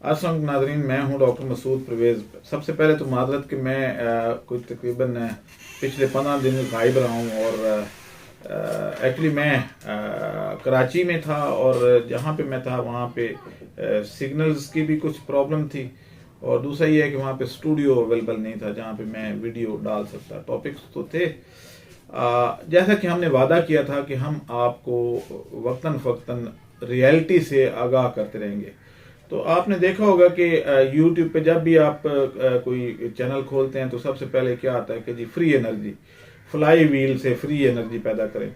अस्सलाम नाज़रीन, मैं हूं डॉक्टर मसूद परवेज़। सबसे पहले तो माजरत कि मैं कुछ तकरीबन पिछले 15 दिन गायब रहा हूं और एक्चुअली मैं कराची में था और जहां पे मैं था वहां पे सिग्नल्स की भी कुछ प्रॉब्लम थी और दूसरा ये है कि वहां पे स्टूडियो अवेलेबल नहीं था जहां पे मैं वीडियो डाल सकता। टॉपिक्स तो थे जैसा कि हमने वादा किया था कि हम आपको वक्तन फ़क्तन रियलिटी से आगाह करते रहेंगे। तो आपने देखा होगा कि यूट्यूब पे जब भी आप कोई चैनल खोलते हैं तो सबसे पहले क्या आता है कि जी फ्री एनर्जी, फ्लाई व्हील से फ्री एनर्जी पैदा करें।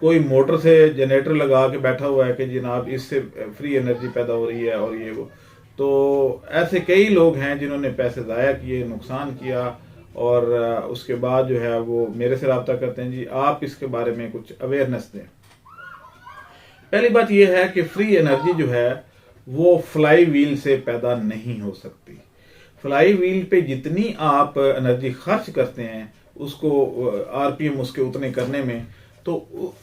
कोई मोटर से जनरेटर लगा के बैठा हुआ है कि जनाब इससे फ्री एनर्जी पैदा हो रही है और ये वो। तो ऐसे कई लोग हैं जिन्होंने पैसे ज़ाया किए, नुकसान किया और उसके बाद जो है वो मेरे से रब्ता करते हैं, जी आप इसके बारे में कुछ अवेयरनेस दें। पहली बात यह है कि फ्री एनर्जी जो है वो फ्लाई व्हील से पैदा नहीं हो सकती। फ्लाई व्हील पे जितनी आप एनर्जी खर्च करते हैं उसको आरपीएम उसके उतने करने में, तो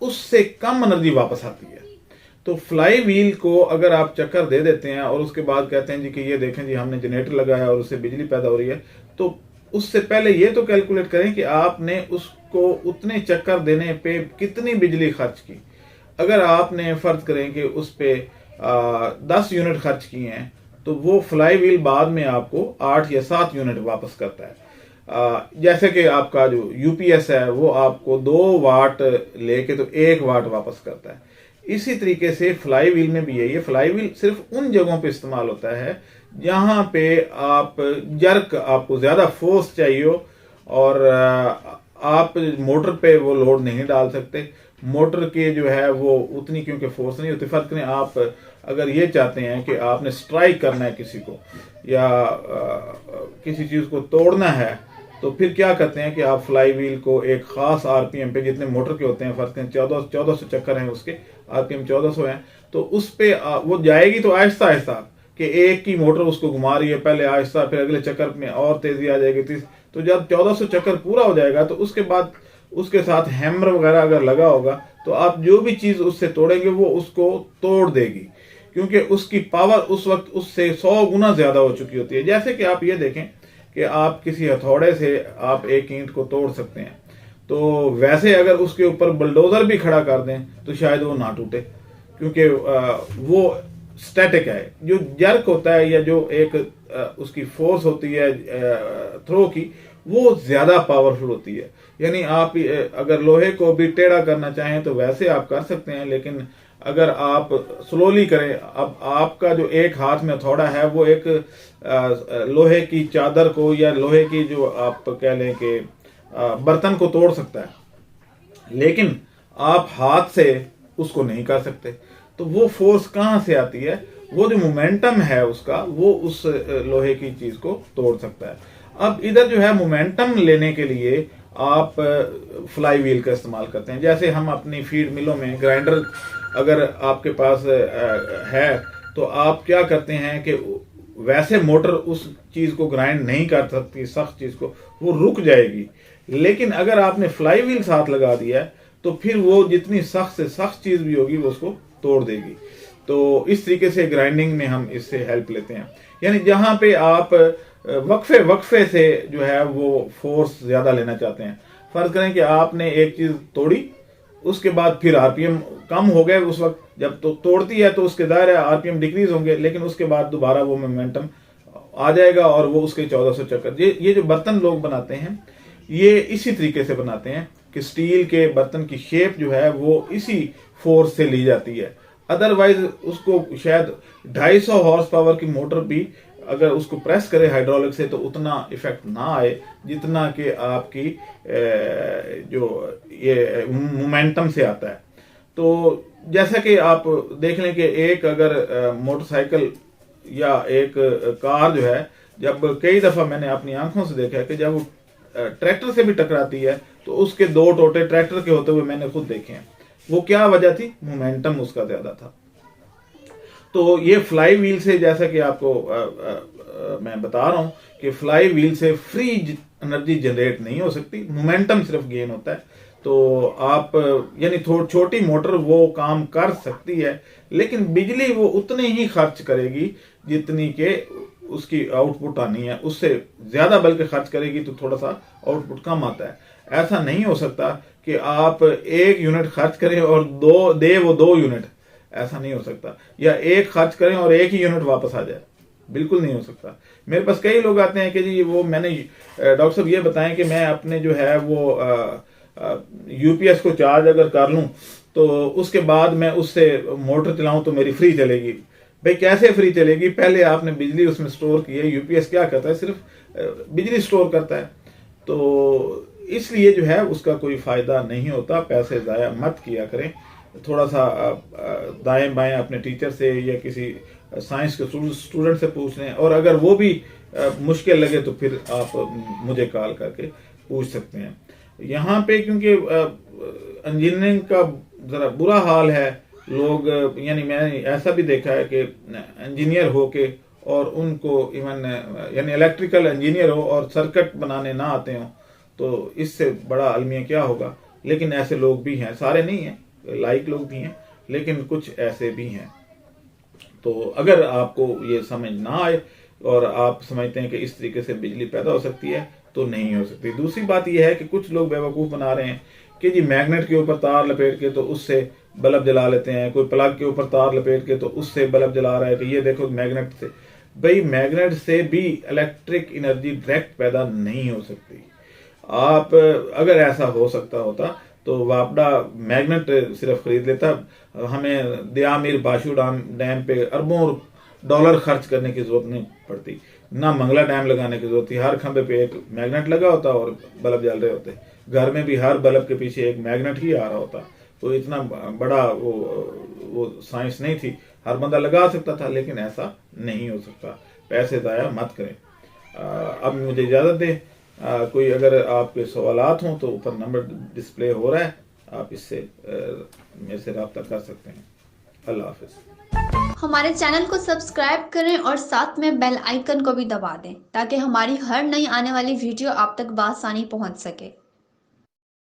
उससे कम एनर्जी वापस आती है। तो फ्लाई व्हील को अगर आप चक्कर दे देते हैं और उसके बाद कहते हैं जी कि ये देखें जी हमने जनरेटर लगाया और उससे बिजली पैदा हो रही है, तो उससे पहले ये तो कैलकुलेट करें कि आपने उसको उतने चक्कर देने पे कितनी बिजली खर्च की। अगर आपने फर्ज करें कि उस पे 10 यूनिट खर्च किए हैं तो वो फ्लाई व्हील बाद में आपको 8 या 7 यूनिट वापस करता है। जैसे कि आपका जो यूपीएस है वो आपको 2 वाट लेके तो 1 वाट वापस करता है। इसी तरीके से फ्लाई व्हील में भी है। ये फ्लाई व्हील सिर्फ उन जगहों पे इस्तेमाल होता है जहां पे आप जर्क, आपको ज्यादा फोर्स चाहिए हो और आप मोटर पे वो लोड नहीं डाल सकते। मोटर के जो है वो उतनी क्योंकि फोर्स नहीं होती। फर्क नहीं, आप अगर ये चाहते हैं कि आपने स्ट्राइक करना है किसी को या किसी चीज को तोड़ना है, तो फिर क्या करते हैं कि आप फ्लाई व्हील को एक खास आरपीएम पे, जितने मोटर के होते हैं, फर्क है 1400 चक्कर हैं उसके, आरपीएम 1400 हैं, तो उस पे वो जाएगी तो आहिस्ता आहिस्ता कि एक की मोटर उसको घुमा रही है, पहले आहिस्ता, फिर अगले चक्कर में और तेजी आ जाएगी। तो जब 1400 चक्कर पूरा हो जाएगा तो उसके बाद उसके साथ हैमर वगैरह अगर लगा होगा तो आप जो भी चीज उससे तोड़ेंगे वो उसको तोड़ देगी, क्योंकि उसकी पावर उस वक्त उससे 100 गुना ज्यादा हो चुकी होती है। जैसे कि आप ये देखें कि आप किसी हथौड़े से आप एक ईंट को तोड़ सकते हैं, तो वैसे अगर उसके ऊपर बुलडोजर भी खड़ा कर दें तो शायद वो ना टूटे, क्योंकि वो स्टैटिक है। जो जर्क होता है या जो एक उसकी फोर्स होती है थ्रो की, वो ज्यादा पावरफुल होती है। यानी आप अगर लोहे को भी टेढ़ा करना चाहें तो वैसे आप कर सकते हैं, लेकिन अगर आप स्लोली करें, अब आपका जो एक हाथ में हथौड़ा है वो एक लोहे की चादर को या लोहे की जो आप कह लें कि बर्तन को तोड़ सकता है, लेकिन आप हाथ से उसको नहीं कर सकते। तो वो फोर्स कहां से आती है? वो जो मोमेंटम है उसका, वो उस लोहे की चीज को तोड़ सकता है। अब इधर जो है मोमेंटम लेने के लिए आप फ्लाई व्हील का इस्तेमाल करते हैं। जैसे हम अपनी फीड मिलों में ग्राइंडर अगर आपके पास है तो आप क्या करते हैं कि वैसे मोटर उस चीज को ग्राइंड नहीं कर सकती, सख्त चीज को, वो रुक जाएगी। लेकिन अगर आपने फ्लाई व्हील साथ लगा दिया है तो फिर वो जितनी सख्त से सख्त चीज भी होगी वो उसको तोड़ देगी। तो इस तरीके से ग्राइंडिंग में हम इससे हेल्प लेते हैं। यानी जहां पे आप वक्फे से जो है वो फोर्स ज्यादा लेना चाहते हैं, फर्ज करें कि आपने एक चीज तोड़ी, उसके बाद फिर आरपीएम कम हो गए, उस वक्त जब तो तोड़ती है तो उसके दायरे आरपीएम डिक्रीज होंगे, लेकिन उसके बाद दोबारा वो मोमेंटम आ जाएगा और वो उसके 1400 चक्कर। ये जो बर्तन लोग बनाते हैं ये इसी तरीके से बनाते हैं कि स्टील के बर्तन की शेप जो है वो इसी फोर्स से ली जाती है। अदरवाइज उसको शायद 250 हॉर्स पावर की मोटर भी अगर उसको प्रेस करे हाइड्रोलिक से तो उतना इफेक्ट ना आए जितना कि आपकी जो ये मोमेंटम से आता है। तो जैसा कि आप देख लें कि एक अगर मोटरसाइकिल या एक कार जो है, जब कई दफा मैंने अपनी आंखों से देखा है कि जब वो ट्रैक्टर से भी टकराती है तो उसके 2 टोटे ट्रैक्टर के होते हुए मैंने खुद देखे हैं। वो क्या वजह थी? मोमेंटम उसका ज्यादा था। तो ये फ्लाई व्हील से, जैसा कि आपको मैं बता रहा हूं कि फ्लाई व्हील से फ्री एनर्जी जनरेट नहीं हो सकती, मोमेंटम सिर्फ गेन होता है। तो आप यानी थोड़ी छोटी मोटर वो काम कर सकती है, लेकिन बिजली वो उतनी ही खर्च करेगी जितनी के उसकी आउटपुट आनी है, उससे ज्यादा बल्कि खर्च करेगी तो थोड़ा सा आउटपुट कम आता है। ऐसा नहीं हो सकता कि आप 1 यूनिट खर्च करें और वो 2 यूनिट, ऐसा नहीं हो सकता। या 1 खर्च करें और 1 ही यूनिट वापस आ जाए, बिल्कुल नहीं हो सकता। मेरे पास कई लोग आते हैं कि जी वो मैंने डॉक्टर साहब ये बताएं कि मैं अपने जो है वो यूपीएस को चार्ज अगर कर लूं तो उसके बाद मैं उससे मोटर चलाऊं तो मेरी फ्री चलेगी। भाई कैसे फ्री चलेगी? पहले आपने बिजली उसमें स्टोर की है। यूपीएस क्या करता है? सिर्फ बिजली स्टोर करता है। तो इसलिए जो है उसका कोई फायदा नहीं होता। पैसे ज़ाया मत किया करें। थोड़ा सा दाएं बाएं अपने टीचर से या किसी साइंस के स्टूडेंट से पूछ लें, और अगर वो भी मुश्किल लगे तो फिर आप मुझे कॉल करके पूछ सकते हैं। यहाँ पे क्योंकि इंजीनियरिंग का ज़रा बुरा हाल है, लोग यानी मैंने ऐसा भी देखा है कि इंजीनियर होके और उनको इवन यानी इलेक्ट्रिकल इंजीनियर हो और सर्किट बनाने ना आते हो, तो इससे बड़ा अलमिया क्या होगा। लेकिन ऐसे लोग भी हैं, सारे नहीं हैं, लाइक लोग भी हैं, लेकिन कुछ ऐसे भी हैं। तो अगर आपको ये समझ ना आए और आप समझते हैं कि इस तरीके से बिजली पैदा हो सकती है, तो नहीं हो सकती। दूसरी बात यह है कि कुछ लोग बेवकूफ़ बना रहे हैं कि जी मैग्नेट के ऊपर तार लपेट के तो उससे बल्ब जला लेते हैं, कोई प्लग के ऊपर तार लपेट के तो उससे बल्ब जला रहा है कि ये देखो मैग्नेट से। भाई मैग्नेट से भी इलेक्ट्रिक एनर्जी डायरेक्ट पैदा नहीं हो सकती। आप अगर ऐसा हो सकता होता तो वापडा मैग्नेट सिर्फ खरीद लेता, हमें दयामीर बाशु डैम पे अरबों डॉलर खर्च करने की जरूरत नहीं पड़ती, ना मंगला डैम लगाने की जरूरत थी। हर खंबे पे एक मैग्नेट लगा होता और बल्ब जल रहे होते। घर में भी हर बल्ब के पीछे एक मैग्नेट ही आ रहा होता। तो इतना बड़ा वो साइंस नहीं थी, हर बंदा लगा सकता था, लेकिन ऐसा नहीं हो सकता। पैसे ज़ाया मत करें। अब मुझे इजाज़त दें। कोई अगर आपके सवालात हों तो ऊपर नंबर डिस्प्ले हो रहा है, आप इससे मेरे से रब्ता कर सकते हैं। अल्लाह हाफिज़। हमारे चैनल को सब्सक्राइब करें और साथ में बेल आइकन को भी दबा दें ताकि हमारी हर नई आने वाली वीडियो आप तक बआसानी पहुंच सके।